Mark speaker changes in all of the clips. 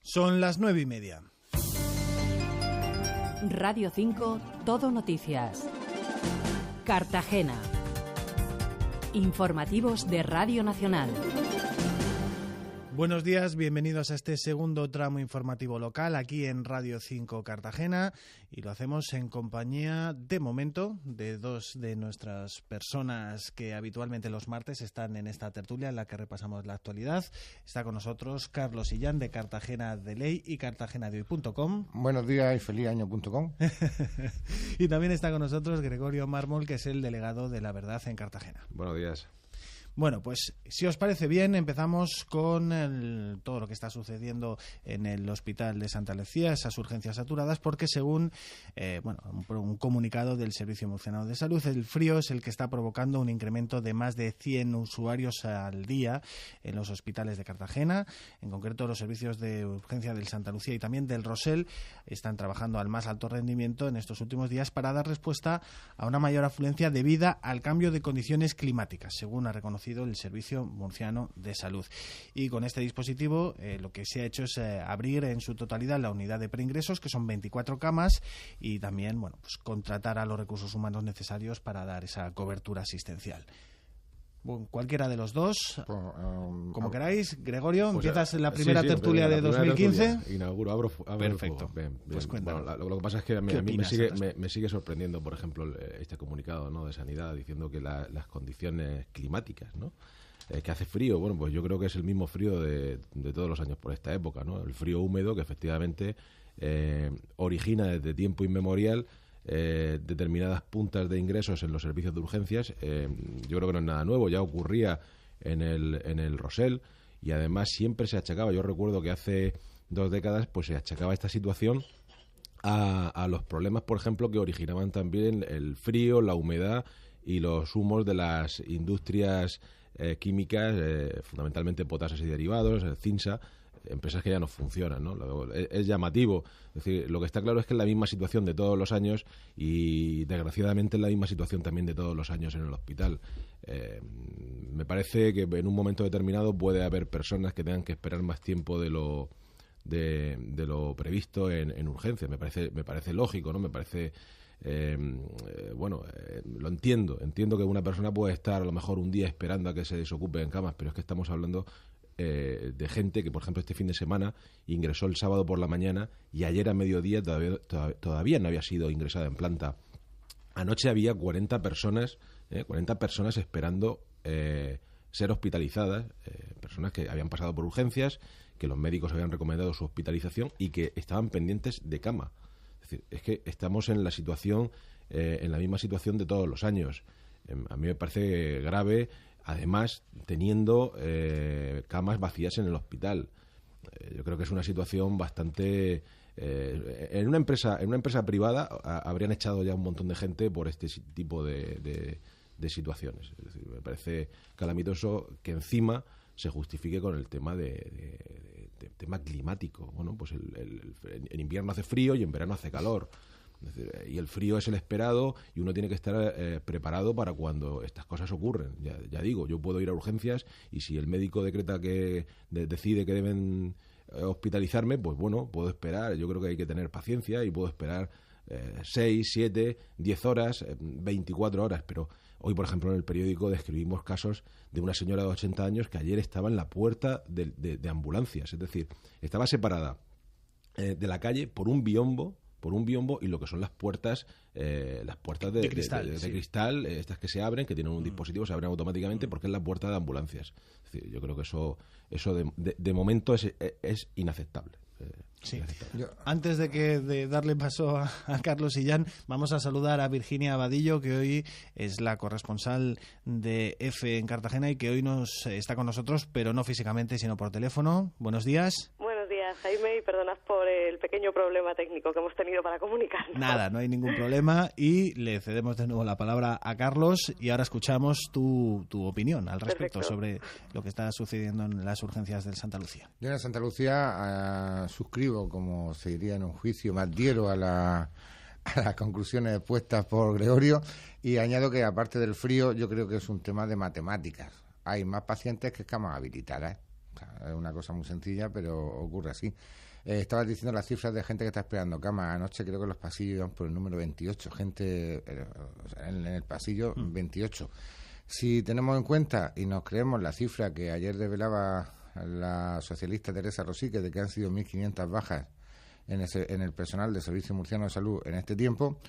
Speaker 1: Son las 9:30.
Speaker 2: Radio 5, Todo Noticias. Cartagena. Informativos de Radio Nacional.
Speaker 1: Buenos días, bienvenidos a este segundo tramo informativo local aquí en Radio 5 Cartagena, y lo hacemos en compañía, de momento, de dos de nuestras personas que habitualmente los martes están en esta tertulia en la que repasamos la actualidad. Está con nosotros Carlos Illán, de Cartagena de Ley y cartagenadehoy.com.
Speaker 3: Buenos días y feliz año.com.
Speaker 1: Y también está con nosotros Gregorio Mármol, que es el delegado de La Verdad en Cartagena.
Speaker 4: Buenos días.
Speaker 1: Bueno, pues si os parece bien, empezamos con todo lo que está sucediendo en el Hospital de Santa Lucía, esas urgencias saturadas, porque según un comunicado del Servicio Murciano de Salud, el frío es el que está provocando un incremento de más de 100 usuarios al día en los hospitales de Cartagena. En concreto, los servicios de urgencia del Santa Lucía y también del Rosell están trabajando al más alto rendimiento en estos últimos días para dar respuesta a una mayor afluencia debida al cambio de condiciones climáticas, según ha reconocido el Servicio Murciano de Salud. Y con este dispositivo lo que se ha hecho es abrir en su totalidad la unidad de preingresos, que son 24 camas, y también contratar a los recursos humanos necesarios para dar esa cobertura asistencial. Bueno, cualquiera de los dos, como queráis. Gregorio, pues empiezas la primera tertulia de 2015.
Speaker 4: Inauguro, abro
Speaker 1: Perfecto.
Speaker 4: Bien.
Speaker 1: Pues
Speaker 4: bueno, lo que pasa es que a mí me sigue sorprendiendo, por ejemplo, este comunicado, ¿no?, de Sanidad diciendo que las condiciones climáticas, ¿no?, que hace frío. Bueno, pues yo creo que es el mismo frío de todos los años por esta época, ¿no? El frío húmedo que efectivamente origina desde tiempo inmemorial determinadas puntas de ingresos en los servicios de urgencias. Yo creo que no es nada nuevo, ya ocurría en el Rosell, y además siempre se achacaba, yo recuerdo que hace 2 décadas pues se achacaba esta situación a los problemas, por ejemplo, que originaban también el frío, la humedad y los humos de las industrias químicas, fundamentalmente potasas y derivados, CINSA, empresas que ya no funcionan, ¿no? Es llamativo. Es decir, lo que está claro es que es la misma situación de todos los años, y desgraciadamente es la misma situación también de todos los años en el hospital. Me parece que en un momento determinado puede haber personas que tengan que esperar más tiempo de lo previsto en urgencias. Me parece lógico, ¿no? Me parece lo entiendo que una persona puede estar a lo mejor un día esperando a que se desocupe en camas, pero es que estamos hablando de gente que, por ejemplo, este fin de semana ingresó el sábado por la mañana y ayer a mediodía todavía no había sido ingresada en planta. Anoche había 40 personas esperando ser hospitalizadas, personas que habían pasado por urgencias, que los médicos habían recomendado su hospitalización y que estaban pendientes de cama. Es decir, es que estamos en la misma situación de todos los años. A mí me parece grave, además teniendo camas vacías en el hospital. Yo creo que es una situación bastante... en una empresa privada habrían echado ya un montón de gente por este tipo de situaciones. Es decir, me parece calamitoso que encima se justifique con el tema tema climático. Bueno, pues en invierno hace frío y en verano hace calor. Es decir, y el frío es el esperado, y uno tiene que estar preparado para cuando estas cosas ocurren. Ya digo, yo puedo ir a urgencias, y si el médico decreta que decide que deben hospitalizarme, pues bueno, puedo esperar. Yo creo que hay que tener paciencia y puedo esperar 6, 7, 10 horas, 24 horas. Pero hoy, por ejemplo, en el periódico describimos casos de una señora de 80 años que ayer estaba en la puerta de ambulancias. Es decir, estaba separada de la calle por un biombo y lo que son las puertas de cristal, estas que se abren, que tienen un dispositivo, se abren automáticamente porque es la puerta de ambulancias. Es decir, yo creo que eso de momento es inaceptable.
Speaker 1: Sí. Antes de darle paso a Carlos Illán, vamos a saludar a Virginia Abadillo, que hoy es la corresponsal de EFE en Cartagena y que hoy está con nosotros, pero no físicamente, sino por teléfono. Buenos días.
Speaker 5: Buenos días, Jaime, y perdonad por el pequeño problema técnico que hemos tenido para comunicarnos.
Speaker 1: Nada, no hay ningún problema, y le cedemos de nuevo la palabra a Carlos, y ahora escuchamos tu opinión al respecto. Perfecto. Sobre lo que está sucediendo en las urgencias del Santa Lucía.
Speaker 3: Yo en Santa Lucía suscribo, como se diría en un juicio, me adhiero a las conclusiones expuestas por Gregorio, y añado que, aparte del frío, yo creo que es un tema de matemáticas. Hay más pacientes que camas habilitadas. O sea, es una cosa muy sencilla, pero ocurre así. Estabas diciendo las cifras de gente que está esperando cama. Anoche creo que en los pasillos iban por el número 28, gente en el pasillo 28. Si tenemos en cuenta y nos creemos la cifra que ayer revelaba la socialista Teresa Rosique de que han sido 1.500 bajas en el personal del Servicio Murciano de Salud en este tiempo,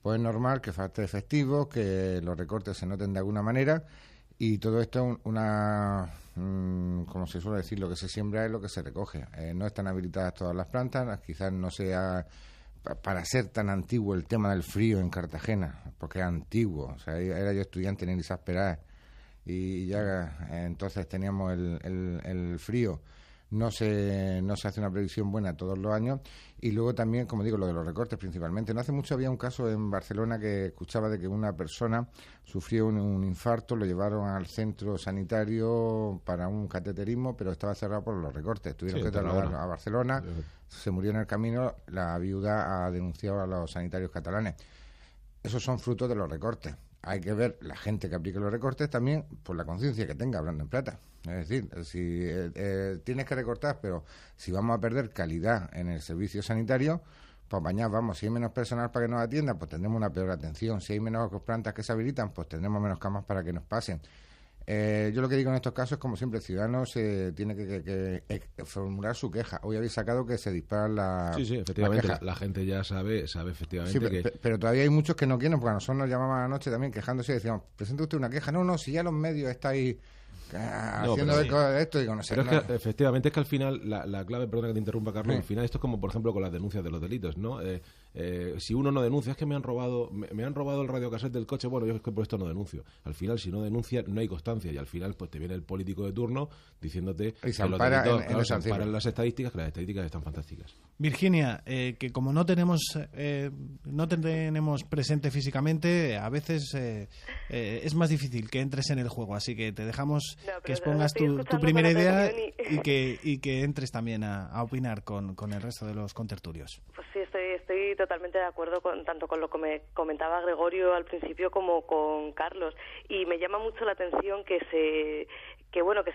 Speaker 3: pues es normal que falte efectivos, que los recortes se noten de alguna manera, y todo esto como se suele decir, lo que se siembra es lo que se recoge. No están habilitadas todas las plantas, quizás no sea para ser tan antiguo el tema del frío en Cartagena, porque es antiguo. O sea, era yo estudiante en Elisa Peral y ya entonces teníamos el frío. No se hace una previsión buena todos los años. Y luego también, como digo, lo de los recortes principalmente. No hace mucho había un caso en Barcelona que escuchaba de que una persona sufrió un infarto, lo llevaron al centro sanitario para un cateterismo, pero estaba cerrado por los recortes. Tuvieron que trasladarlo a Barcelona, se murió en el camino, la viuda ha denunciado a los sanitarios catalanes. Esos son frutos de los recortes. Hay que ver la gente que aplique los recortes también por la conciencia que tenga, hablando en plata. Es decir, si tienes que recortar, pero si vamos a perder calidad en el servicio sanitario, pues mañana vamos. Si hay menos personal para que nos atienda, pues tendremos una peor atención. Si hay menos plantas que se habilitan, pues tendremos menos camas para que nos pasen. Yo lo que digo en estos casos es, como siempre, el ciudadano tiene que formular su queja. Hoy habéis sacado que se disparan las
Speaker 4: Sí, efectivamente, la gente ya sabe efectivamente
Speaker 3: pero todavía hay muchos que no quieren, porque a nosotros nos llamaban anoche también quejándose y decíamos, presente usted una queja. No, si ya los medios estáis haciendo eco de esto, digo, no sé.
Speaker 4: Pero es que efectivamente es que al final la clave, perdona que te interrumpa, Carlos, al final esto es como, por ejemplo, con las denuncias de los delitos, ¿no? Si uno no denuncia, es que me han robado el radiocassette del coche, bueno, yo es que por esto no denuncio. Al final, si no denuncia, no hay constancia, y al final pues te viene el político de turno diciéndote que los delitos se amparan las estadísticas, que las estadísticas están fantásticas.
Speaker 1: Virginia, que como no tenemos presente físicamente, a veces es más difícil que entres en el juego, así que te dejamos que expongas tu primera idea y que entres también a opinar con el resto de los contertulios.
Speaker 5: Pues sí, estoy totalmente de acuerdo tanto con lo que me comentaba Gregorio al principio como con Carlos, y me llama mucho la atención que se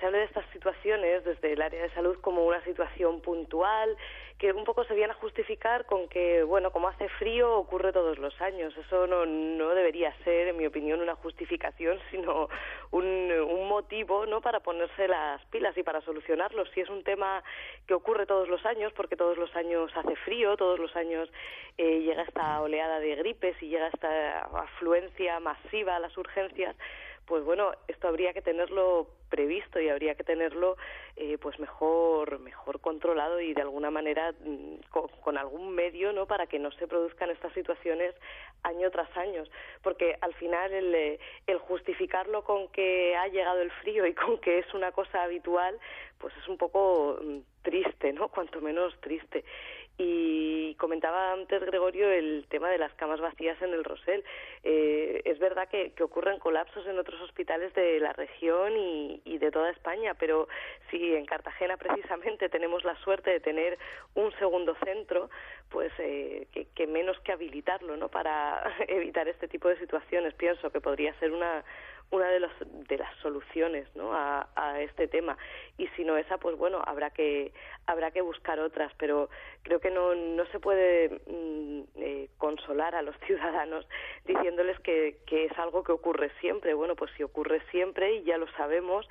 Speaker 5: hable de estas situaciones desde el área de salud como una situación puntual, que un poco se viene a justificar con que, bueno, como hace frío ocurre todos los años. Eso no debería ser, en mi opinión, una justificación, sino un motivo, ¿no?, para ponerse las pilas y para solucionarlo. Si es un tema que ocurre todos los años, porque todos los años hace frío, todos los años llega esta oleada de gripes y llega esta afluencia masiva a las urgencias, pues bueno, esto habría que tenerlo previsto y habría que tenerlo pues mejor controlado y de alguna manera con algún medio, ¿no?, para que no se produzcan estas situaciones año tras año, porque al final el justificarlo con que ha llegado el frío y con que es una cosa habitual, pues es un poco triste, ¿no?, cuanto menos triste. Y comentaba antes Gregorio el tema de las camas vacías en el Rosell. Es verdad que ocurren colapsos en otros hospitales de la región y de toda España, pero si en Cartagena precisamente tenemos la suerte de tener un segundo centro, pues que menos que habilitarlo, ¿no?, para evitar este tipo de situaciones. Pienso que podría ser una de las soluciones, ¿no?, a este tema, y si no esa, pues bueno, habrá que buscar otras, pero creo que no se puede consolar a los ciudadanos diciéndoles que es algo que ocurre siempre. Bueno, pues si ocurre siempre y ya lo sabemos,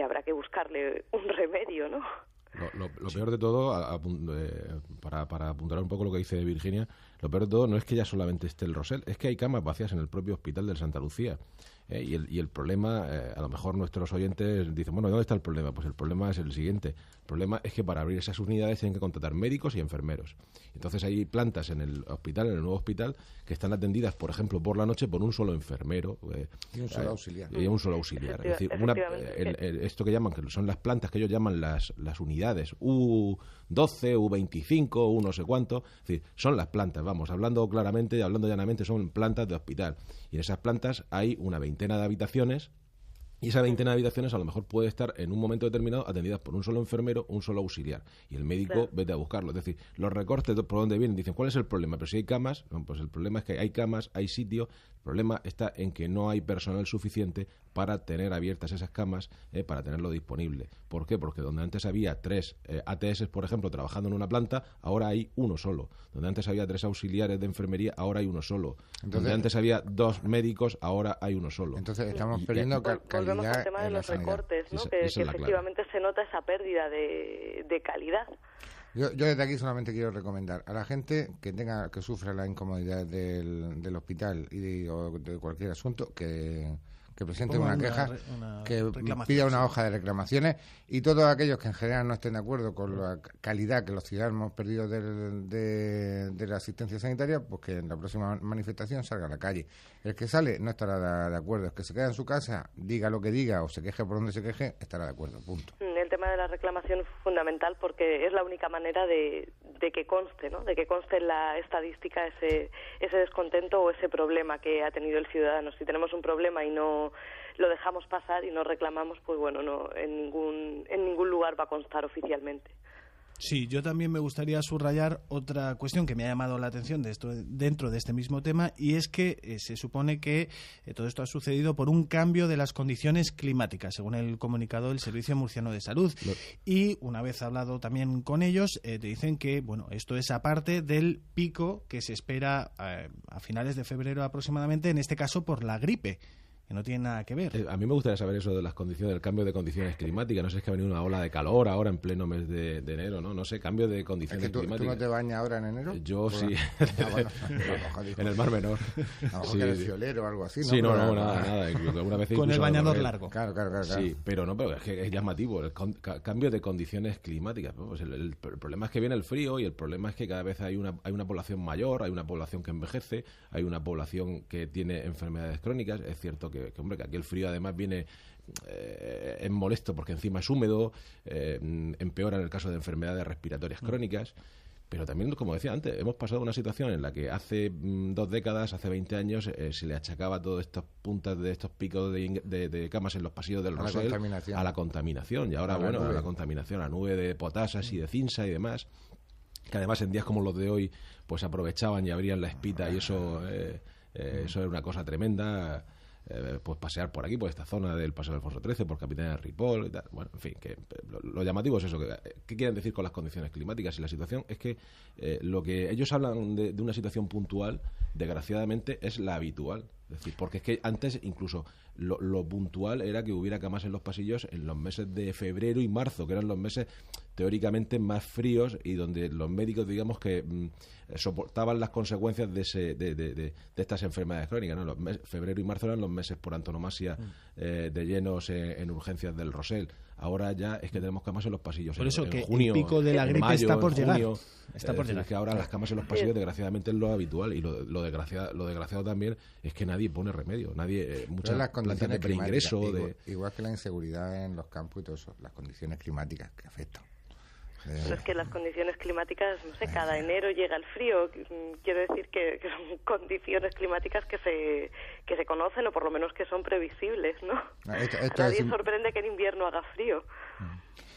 Speaker 5: habrá que buscarle un remedio, ¿no?
Speaker 4: Lo peor de todo, para apuntar un poco lo que dice Virginia, lo peor de todo no es que ya solamente esté el Rosell, es que hay camas vacías en el propio hospital del Santa Lucía. Y el problema, a lo mejor nuestros oyentes dicen, bueno, ¿dónde está el problema? Pues el problema es el siguiente. El problema es que para abrir esas unidades tienen que contratar médicos y enfermeros. Entonces hay plantas en el hospital, en el nuevo hospital, que están atendidas, por ejemplo, por la noche por un solo enfermero.
Speaker 3: Y un solo auxiliar.
Speaker 4: Y un solo auxiliar. Es decir, esto que llaman, que son las plantas que ellos llaman las unidades, U12, U25, U no sé cuánto. Es decir, son las plantas, vamos, hablando claramente, hablando llanamente, son plantas de hospital. Y en esas plantas hay una veintena de habitaciones, y esa veintena de habitaciones a lo mejor puede estar en un momento determinado atendidas por un solo enfermero, un solo auxiliar, y el médico vete a buscarlo. Es decir, los recortes, ¿por dónde vienen? Dicen, ¿cuál es el problema? Pero si hay camas, pues el problema es que hay camas, hay sitio, El problema está en que no hay personal suficiente para tener abiertas esas camas, para tenerlo disponible. ¿Por qué? Porque donde antes había 3 ATS, por ejemplo, trabajando en una planta, ahora hay uno solo. Donde antes había 3 auxiliares de enfermería, ahora hay uno solo. Entonces, donde antes había 2 médicos, ahora hay uno solo.
Speaker 3: Entonces estamos perdiendo calidad.
Speaker 5: Volvemos al tema de los recortes, ¿no? Que efectivamente se nota esa pérdida de calidad.
Speaker 3: Yo desde aquí solamente quiero recomendar a la gente que sufra la incomodidad del hospital o de cualquier asunto que presente una queja, que pida una hoja de reclamaciones, y todos aquellos que en general no estén de acuerdo con la calidad que los ciudadanos hemos perdido de la asistencia sanitaria, pues que en la próxima manifestación salga a la calle. El que sale no estará de acuerdo, el que se queda en su casa, diga lo que diga o se queje por donde se queje, estará de acuerdo, punto.
Speaker 5: El tema de la reclamación es fundamental porque es la única manera de que conste, ¿no? De que conste en la estadística ese descontento o ese problema que ha tenido el ciudadano. Si tenemos un problema y no lo dejamos pasar y no reclamamos, pues bueno, no en ningún lugar va a constar oficialmente.
Speaker 1: Sí, yo también me gustaría subrayar otra cuestión que me ha llamado la atención dentro de este mismo tema, y es que se supone que todo esto ha sucedido por un cambio de las condiciones climáticas, según el comunicado del Servicio Murciano de Salud. Y una vez hablado también con ellos, te dicen que bueno, esto es aparte del pico que se espera a finales de febrero aproximadamente, en este caso por la gripe, que no tiene nada que ver.
Speaker 4: A mí me gustaría saber eso de las condiciones, del cambio de condiciones climáticas. No sé, es que ha venido una ola de calor ahora en pleno mes de enero, ¿no? No sé, cambio de condiciones climáticas.
Speaker 3: ¿Tú no te bañas ahora en enero?
Speaker 4: Yo sí. En el Mar Menor.
Speaker 3: A lo mejor que eres fiolero o algo así, ¿no?
Speaker 4: Sí, nada. Alguna vez
Speaker 1: con el bañador largo.
Speaker 3: Claro.
Speaker 4: Sí, pero es que es llamativo. El cambio de condiciones climáticas. Pues el problema es que viene el frío, y el problema es que cada vez hay una población mayor, hay una población que envejece, hay una población que tiene enfermedades crónicas. Es cierto que aquí el frío además viene es molesto porque encima es húmedo, empeora en el caso de enfermedades respiratorias crónicas, pero también, como decía antes, hemos pasado una situación en la que hace 2 décadas, hace 20 años, se le achacaba todas estas puntas de estos picos de camas en los pasillos del Rosell a la contaminación, y ahora, a la contaminación, a nube de potasas y de cinza y demás, que además en días como los de hoy pues aprovechaban y abrían la espita, y eso era una cosa tremenda. Pues pasear por aquí, por esta zona del Paseo de Alfonso XIII, por Capitán de Ripoll y tal. Bueno, en fin, que lo llamativo es eso. ¿Qué quieren decir con las condiciones climáticas? Y la situación es que lo que ellos hablan de una situación puntual, desgraciadamente, es la habitual. Es decir, porque es que antes incluso lo puntual era que hubiera camas en los pasillos en los meses de febrero y marzo, que eran los meses teóricamente más fríos y donde los médicos, digamos, que soportaban las consecuencias de estas enfermedades crónicas, ¿no? Febrero y marzo eran los meses por antonomasia de llenos en urgencias del Rosell. Ahora ya es que tenemos camas en los pasillos.
Speaker 1: Por eso
Speaker 4: en
Speaker 1: que
Speaker 4: junio,
Speaker 1: el pico de la gripe
Speaker 4: mayo,
Speaker 1: está por
Speaker 4: junio,
Speaker 1: llegar. Está por llegar.
Speaker 4: Es que ahora las camas en los pasillos, desgraciadamente, es lo habitual, y lo desgraciado también es que nadie pone remedio. Muchas plantas de preingreso.
Speaker 3: Igual que la inseguridad en los campos y todo eso, las condiciones climáticas que afectan.
Speaker 5: Es que las condiciones climáticas, no sé, cada enero llega el frío. Quiero decir que son condiciones climáticas que se conocen, o por lo menos que son previsibles, ¿no? Nadie sorprende que en invierno haga frío.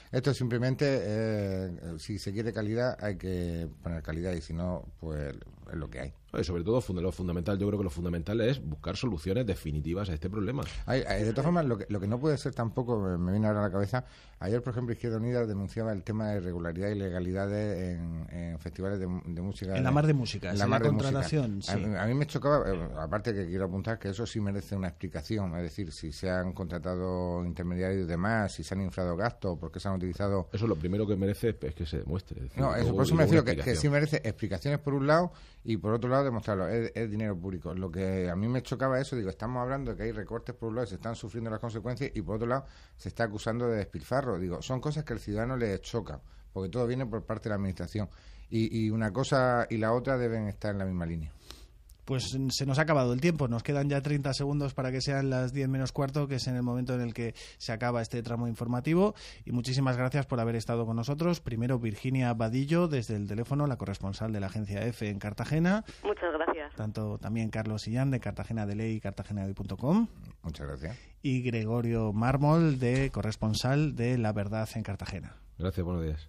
Speaker 3: Esto simplemente, si se quiere calidad, hay que poner calidad, y si no, pues es lo que hay.
Speaker 4: Y sobre todo, lo fundamental, yo creo que lo fundamental es buscar soluciones definitivas a este problema.
Speaker 3: De todas formas, lo que no puede ser tampoco, me viene ahora a la cabeza, ayer, por ejemplo, Izquierda Unida denunciaba el tema de irregularidad y ilegalidades en festivales de música.
Speaker 1: En la Mar de Música, en la contratación. Sí.
Speaker 3: A mí me chocaba, aparte que quiero apuntar que eso sí merece una explicación, es decir, si se han contratado intermediarios y demás, si se han inflado gastos, por qué se han utilizado...
Speaker 4: Eso lo primero que merece es que se demuestre. Es decir,
Speaker 3: no, eso, por eso me refiero que sí merece explicaciones por un lado, y por otro lado demostrarlo, es dinero público. Lo que a mí me chocaba eso, estamos hablando de que hay recortes por un lado, se están sufriendo las consecuencias, y por otro lado se está acusando de despilfarro. Son cosas que al ciudadano le chocan, porque todo viene por parte de la administración, y una cosa y la otra deben estar en la misma línea.
Speaker 1: Pues se nos ha acabado el tiempo, nos quedan ya 30 segundos para que sean las 10 menos cuarto, que es en el momento en el que se acaba este tramo informativo, y muchísimas gracias por haber estado con nosotros. Primero, Virginia Vadillo, desde el teléfono, la corresponsal de la agencia EFE en Cartagena.
Speaker 5: Muchas gracias.
Speaker 1: Tanto también Carlos Illán, de Cartagena de Ley y cartagenahoy.com.
Speaker 3: Muchas gracias.
Speaker 1: Y Gregorio Mármol, de corresponsal de La Verdad en Cartagena.
Speaker 4: Gracias, buenos días.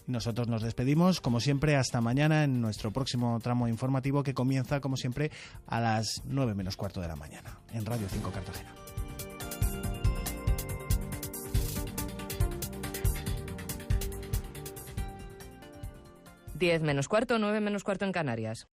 Speaker 1: Nosotros nos despedimos, como siempre, hasta mañana en nuestro próximo tramo informativo que comienza, como siempre, a las 9 menos cuarto de la mañana en Radio 5 Cartagena.
Speaker 6: Diez menos cuarto, 9 menos cuarto en Canarias.